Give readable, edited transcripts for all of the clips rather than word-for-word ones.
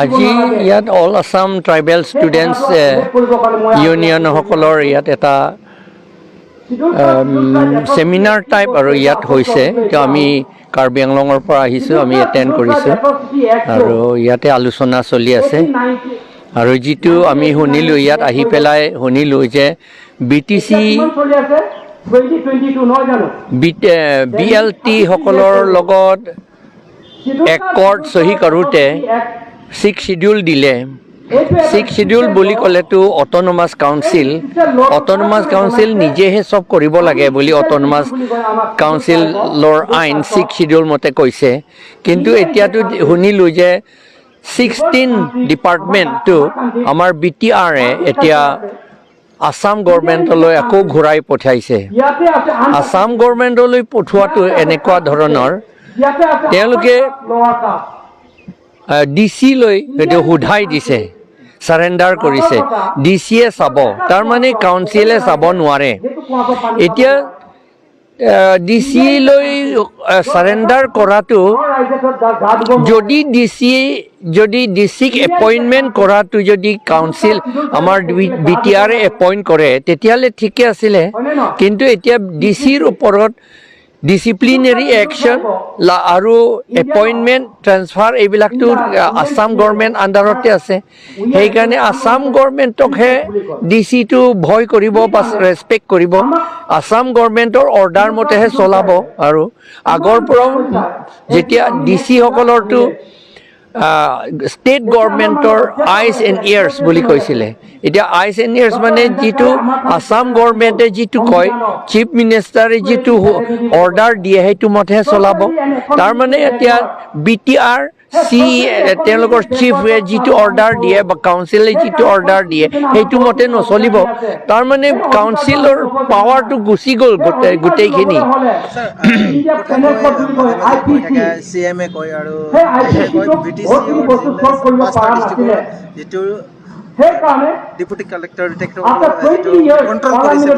আজি ইয়াত all Assam tribal students union সকলৰ ইয়াত এটা সেমিনাৰ টাইপ আৰু ইয়াত হৈছে তো আমি কাৰ্বি আংলঙৰ পৰা আহিছোঁ আমি এটেণ্ড কৰিছোঁ আৰু ইয়াতে আলোচনা চলি আছে আৰু যিটো আমি শুনিলোঁ ইয়াত আহি পেলাই শুনিলোঁ যে BTC BLT সকলৰ লগত একৰ্ড সহি কৰোঁতে 6 শিডিউল দিলে 6 শিডিউল বুলি ক'লেতো অট'নমাছ কাউন্সিল নিজেহে সব কৰিব লাগে বুলি অট'নমাছ কাউন্সিলৰ আইন 6 শিডিউল মতে কৈছে কিন্তু এতিয়াতো শুনিলোঁ যে 16 ডিপাৰ্টমেণ্টটো আমাৰ BTR এতিয়া আসাম গভৰ্ণমেণ্টলৈ আকৌ ঘূৰাই পঠাইছে আসাম গভৰ্ণমেণ্টলৈ পঠোৱাটো এনেকুৱা ধৰণৰ তেওঁলোকে DC লৈ সেইটো সোধাই দিছে সাৰেণ্ডাৰ কৰিছে DCয়ে চাব তাৰ মানে কাউন্সিলে চাব নোৱাৰে এতিয়া DC লৈ সাৰেণ্ডাৰ কৰাটো যদি DCক এপইণ্টমেণ্ট কৰাটো যদি কাউন্সিল আমাৰ BTR এপইণ্ট কৰে তেতিয়াহ'লে ঠিকে আছিলে কিন্তু এতিয়া DCৰ ওপৰত ডিসিপ্লিনাৰি অ্যাকশন আৰু এপইন্টমেন্ট ট্ৰান্সফাৰ এইবিলাকটো আসাম গভৰ্নমেন্ট আন্ডাৰতে আছে সেইকাৰণে আসাম গভৰ্নমেন্টকহে ডিসিটো ভয় কৰিব বা ৰেসপেক্ট কৰিব আসাম গভৰ্নমেন্টৰ অৰ্ডাৰ মতেহে চলাব আৰু আগৰ পৰা যেতিয়া ডিসি সকলৰটো স্টেট গভৰ্নমেন্টৰ আইজ এণ্ড ইয়াৰ্ছ বুলি কৈছিলে এতিয়া আইজ এণ্ড ইয়াৰ্ছ মানে যিটো আসাম গভৰ্নমেন্টে যিটো কয় চিফ মিনিষ্টাৰে যিটো অৰ্ডাৰ দিয়ে সেইটো মতেহে চলাব তাৰ মানে এতিয়া BTR তেওঁলোকৰ চিফে যিটো অৰ্ডাৰ দিয়ে বা কাউন্সিলে যিটো অৰ্ডাৰ দিয়ে সেইটো মতে নচলিব তাৰ মানে কাউন্সিলৰ পাৱাৰটো গুচি গ'ল গোটেইখিনি CMA কয় আৰু BTC ডিপুটি কালেক্টৰ কন্ট্ৰোল কৰিছে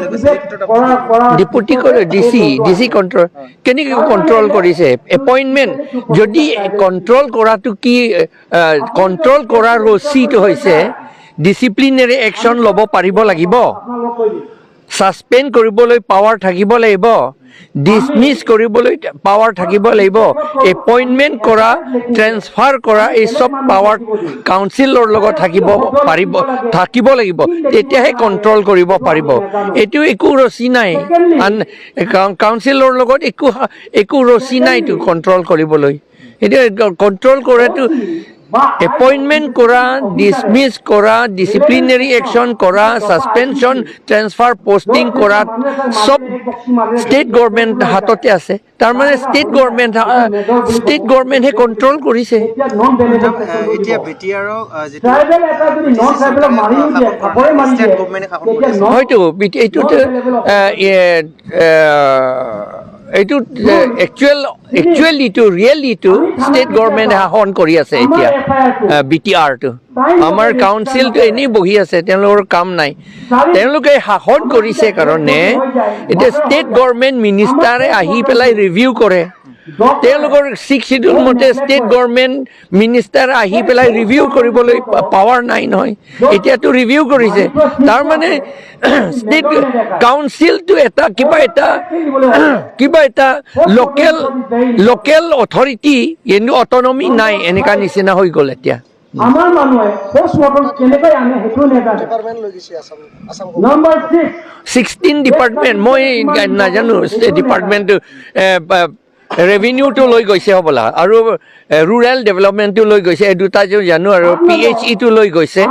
ডিসি কন্ট্ৰোল কেনেকৈ কন্ট্ৰোল কৰিছে এপইন্টমেন্ট যদি কন্ট্ৰোল কৰাটো কি কন্ট্ৰোল কৰাৰ ৰচিটো হৈছে ডিসিপ্লিনাৰি অ্যাকশন ল'ব পাৰিব লাগিব সাসপেন্ড কৰিবলৈ পাৱাৰ থাকিব লাগিব ডিসমিস কৰিবলৈ পাৱাৰ থাকিব লাগিব এপইন্টমেন্ট কৰা ট্ৰান্সফাৰ কৰা এই সব পাৱাৰ কাউন্সিলৰ লগত থাকিব লাগিব তেতিয়াহে কন্ট্ৰোল কৰিব পাৰিব এটো একো ৰচি নাই কাউন্সিলৰ লগত একো ৰচি নাইটো কন্ট্ৰোল কৰিবলৈ এটা কন্ট্ৰোল কৰাটো এপইন্টমেন্ট করা ডিসমিস করা ডিসিপ্লিনারি অ্যাকশন করা সাসপেনশন ট্রান্সফার পোস্টিং করা সব স্টেট গভর্নমেন্ট হাততে আছে তার মানে স্টেট গভর্নমেন্টে কন্ট্রোল কৰিছে এতিয়া BTR হয়তো এইটো ৰিয়েলিটো ষ্টেট গভৰ্নমেণ্টে শাসন কৰি আছে এতিয়া BTRটো আমাৰ কাউন্সিলটো এনেই বহি আছে তেওঁলোকৰ কাম নাই তেওঁলোকে শাসন কৰিছে কাৰণে এতিয়া ষ্টেট গভৰ্নমেণ্ট মিনিষ্টাৰে আহি পেলাই ৰিভিউ কৰে তেওঁলোকৰ 6 শিডিউল মতে ষ্টেট গভৰ্নমেণ্ট মিনিষ্টাৰ আহি পেলাই ৰিভিউ কৰিবলৈ পাৱাৰ নাই নহয় এতিয়াতো ৰিভিউ কৰিছে তাৰ মানে ষ্টেট কাউন্সিলটো এটা কিবা এটা লোকেল অথৰিটি কিন্তু অটনমি নাই এনেকা নিচিনা হৈ গ'ল এতিয়া আমাৰ মানুহে পোষ্টমৰ্টম কেনেকৈ আনে হেতু নেজানে ডিপাৰ্টমেন্ট লৈ গৈছে আসাম নম্বৰ 16 ডিপাৰ্টমেন্ট মই নাজানো ডিপাৰ্টমেন্ট ৰেভিনিউটো লৈ গৈছে হ'বলা আৰু ৰুৰেল ডেভেলপমেণ্টটো লৈ গৈছে এই দুটা যে জানো আৰু PHEটো লৈ গৈছে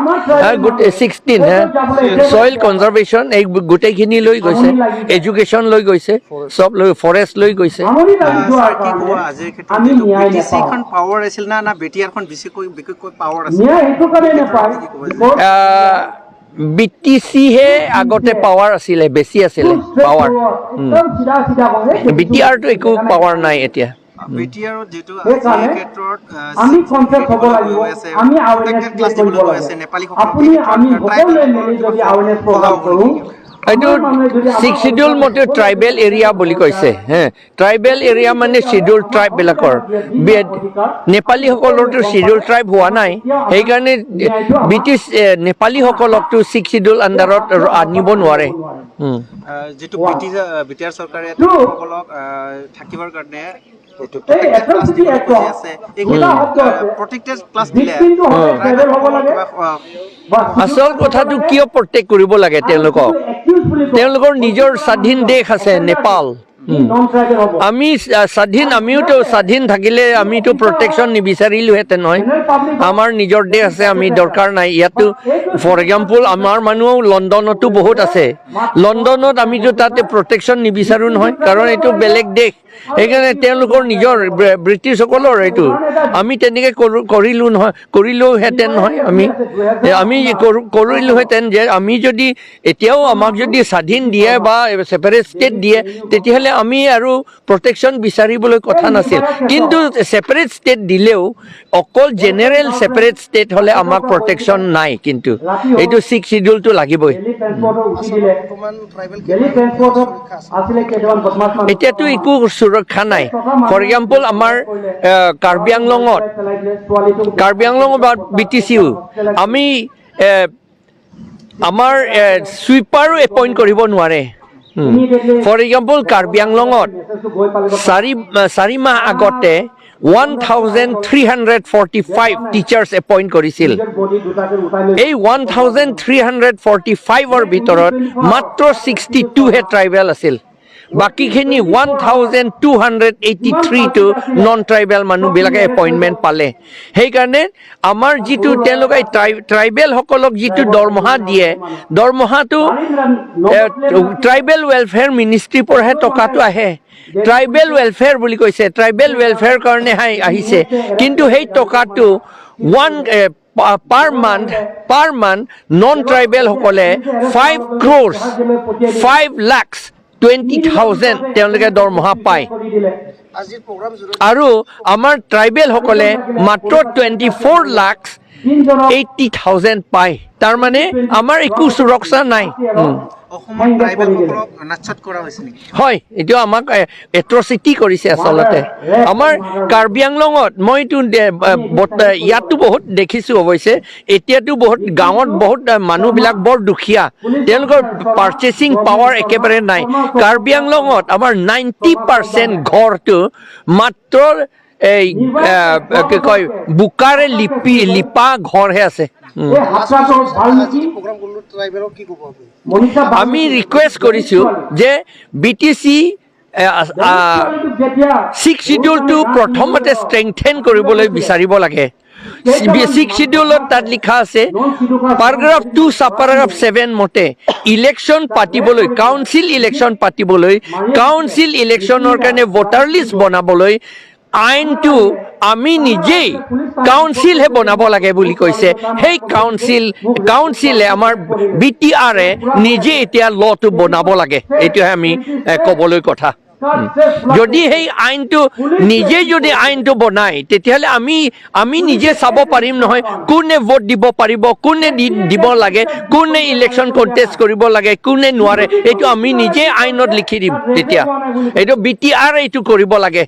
গোটেই 16 সয়েল কনজাৰভেশ্যন এই গোটেইখিনি লৈ গৈছে এডুকেশ্যন লৈ গৈছে সব লৈ ফৰেষ্ট লৈ গৈছে কি ক'ব আজিৰ ক্ষেত্ৰত BTC খন পাৱাৰ আছিল না BTR খন বিশেষকৈ পাৱাৰ আছিল হেতু কাৰণে নাপায় BTC হে আগতে পাৱাৰ আছিলে বেছি আছিলে পাৱাৰ BTR টো একো পাৱাৰ নাই এতিয়া BTR যেটো আজিৰ ক্ষেত্ৰত আমি কনসেপ্ট হ'ব লাগিব আমি আৱেৰনেছ ক্লাছ দিব লাগিব আপুনি আমি সকলোৱে মিলি যদি আৱেৰনেছ প্ৰগ্ৰাম কৰোঁ এইটো 6 শিডিউল মতে ট্ৰাইবেল এৰিয়া বুলি কৈছে হে ট্ৰাইবেল এৰিয়া মানে শিডিউল ট্ৰাইব বিলাকৰ নেপালীসকলৰতো শিডিউল ট্ৰাইব হোৱা নাই সেইকাৰণে ব্ৰিটিছ নেপালীসকলকতো 6 শিডিউল আণ্ডাৰত আনিব নোৱাৰে যেটো বিটিআৰ চৰকাৰে সকলক থাকিবৰ কাৰণে যেটো প্ৰটেক্টেড ক্লাছ দিলে আসল কথাটো কিয় প্ৰটেক্ট কৰিব লাগে তেওঁলোকৰ নিজৰ স্বাধীন দেশ আছে নেপাল আমি স্বাধীন আমিওতো স্বাধীন থাকিলে আমিতো প্ৰটেকশ্যন নিবিচাৰিলোহেঁতেন নহয় আমাৰ নিজৰ দেশ আছে আমি দৰকাৰ নাই ইয়াতো ফৰ এক্সাম্পল আমাৰ মানুহ লণ্ডনতো বহুত আছে লণ্ডনত আমিতো তাতে প্ৰটেকশ্যন নিবিচাৰোঁ নহয় কাৰণ এইটো বেলেগ দেশ সেইকাৰণে তেওঁলোকৰ নিজৰ ব্ৰিটিছসকলৰ এইটো আমি তেনেকৈ কৰিলোহেঁতেন নহয় আমি কৰিলোহেঁতেন যে আমি যদি এতিয়াও আমাক যদি স্বাধীন দিয়ে বা ছেপাৰেট ষ্টেট দিয়ে তেতিয়াহ'লে আমি আৰু প্ৰটেকশ্যন বিচাৰিবলৈ কথা নাছিল কিন্তু ছেপাৰেট ষ্টেট দিলেও অকল জেনেৰেল ছেপাৰেট ষ্টেট হ'লে আমাক প্ৰটেকশ্যন নাই কিন্তু এইটো 6 শিডিউলটো লাগিবই এতিয়াতো একো সুৰক্ষা নাই ফৰ এক্সাম্পল আমাৰ কাৰ্বি আংলঙত বা BTCও আমি আমাৰ চুইপাৰো এপইণ্ট কৰিব নোৱাৰে ফৰ এক্সাম্পল কাৰ্বি আংলঙত 4 মাহ আগতে 1345 টিচাৰ্ছ এপইণ্ট কৰিছিল এই 1345ৰ ভিতৰত মাত্ৰ 62হে ট্ৰাইবেল আছিল বাকীখিনি 1283টো নন ট্ৰাইবেল মানুহবিলাকে এপইণ্টমেণ্ট পালে সেইকাৰণে আমাৰ যিটো তেওঁলোকে ট্ৰাইবেলসকলক যিটো দৰমহা দিয়ে দৰমহাটো ট্ৰাইবেল ৱেলফেয়াৰ মিনিষ্ট্ৰীৰ পৰাহে টকাটো আহে ট্ৰাইবেল ৱেলফেয়াৰ বুলি কৈছে ট্ৰাইবেল ৱেলফেয়াৰ কাৰণে আহিছে কিন্তু সেই টকাটো per month non ট্ৰাইবেলসকলে 5 crores 5 lakhs 20,000 তেওঁলোকে দৰমহা পায় আৰু আমাৰ ট্ৰাইবেলসকলে মাত্ৰ 24 lakhs 80,000 পায় তাৰমানে আমাৰ একো সুৰক্ষা নাই হয় এইটো আমাক এট্ৰচিটি কৰিছে আচলতে আমাৰ কাৰ্বি আংলঙত মইতো ইয়াতো বহুত দেখিছোঁ অৱশ্যে এতিয়াতো বহুত গাঁৱত বহুত মানুহবিলাক বৰ দুখীয়া তেওঁলোকৰ পাৰ্চেচিং পাৱাৰ একেবাৰে নাই কাৰ্বি আংলঙত আমাৰ 90% ঘৰটো মাত্ৰ এই কি কয় বোকাৰে লিপা ঘৰহে আছে আমি ৰিকুৱেষ্ট কৰিছোঁ যে BTC 6 শিডিউলটো প্ৰথমতে ষ্ট্ৰেংথেন কৰিবলৈ বিচাৰিব লাগে 6 শিডিউলত তাত লিখা আছে paragraph 2 subparagraph 7 মতে ইলেকশ্যন পাতিবলৈ কাউন্সিল ইলেকশ্যন পাতিবলৈ কাউন্সিল ইলেকশ্যনৰ কাৰণে ভোটাৰ লিষ্ট বনাবলৈ আইনটো আমি নিজেই কাউন্সিলহে বনাব লাগে বুলি কৈছে সেই কাউন্সিলে আমাৰ BTRে নিজে এতিয়া লটো বনাব লাগে এইটোহে আমি ক'বলৈ কথা যদি সেই আইনটো নিজে যদি আইনটো বনায় তেতিয়াহ'লে আমি নিজে চাব পাৰিম নহয় কোনে ভোট দিব পাৰিব কোনে দিব লাগে কোনে ইলেকশ্যন কণ্টেষ্ট কৰিব লাগে কোনে নোৱাৰে এইটো আমি নিজে আইনত লিখি দিম তেতিয়া এইটো BTR এইটো কৰিব লাগে